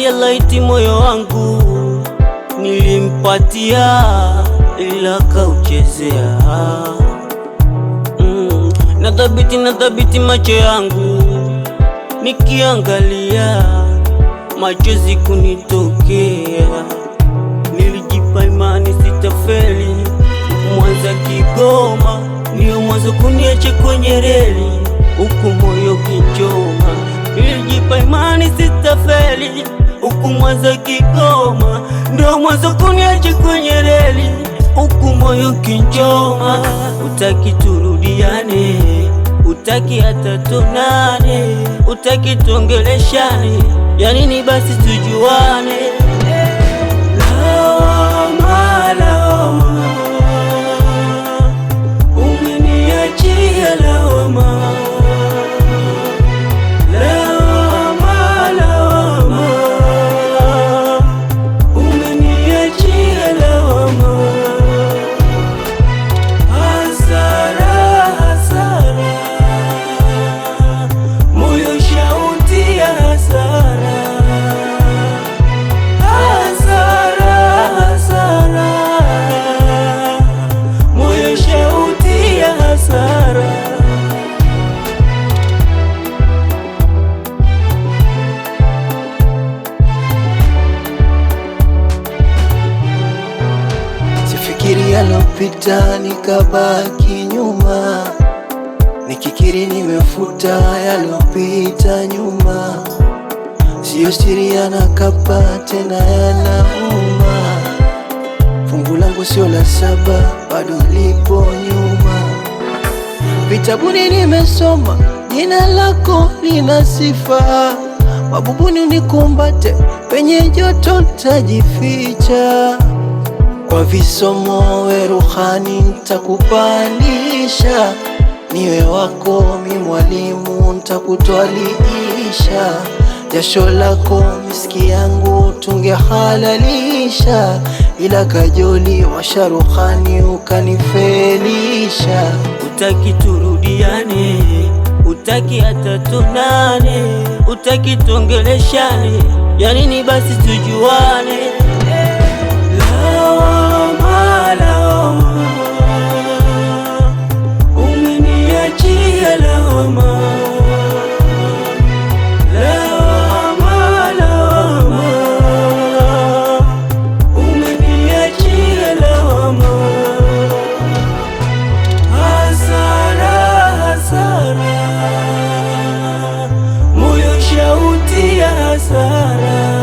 ya laiti moyo wangu nilimpatia, ila kauchezea. Nadhabiti macho yangu nikiangalia, machozi kunitokea. Nilijipa imani sitafeli, Mwanza Kigoma ndio mwanzo kuniache kwenye reli, huku moyo kichoma. Nilijipa imani sitafeli, huku Mwanza Kigoma ndio mwanzo kuniache kwenye reli, huku moyo kichoma. Utaki turudiane, utaki hata tunane, utaki tuongeleshane, ya nini basi tujuane? Lawama, lawama, umeniachia lawama. Lawama, lawama, umeniachia lawama. Hasara, hasara, moyo shautia hasara. Hasara, hasara, moyo shautia hasara. Sifikiri yalopita nikabaki nyuma, nikikiri nimefuta yalopita nyuma. Sio siri yanakapa tena yanauma, fungu langu sio la 7 bado lipo nyuma. Vitabuni nimesoma jina lako lina sifa, mabubuni unikumbate penye joto tajificha. Kwa visomo we ruhani nitakupandisha, niwe wako mi mwalimu nitakutwaliisha. Jasho lako miski yangu tungehalalisha, ila kajoli wa sharuhani ukanifelisha. Utaki turudiane, utaki hata tunane, utaki tuongeleshane, ya nini basi tujuane? Lawama, lawama, umeniachia lawama. Lawama, lawama, umeniachia lawama. Hasara, hasara, moyo shautia hasara.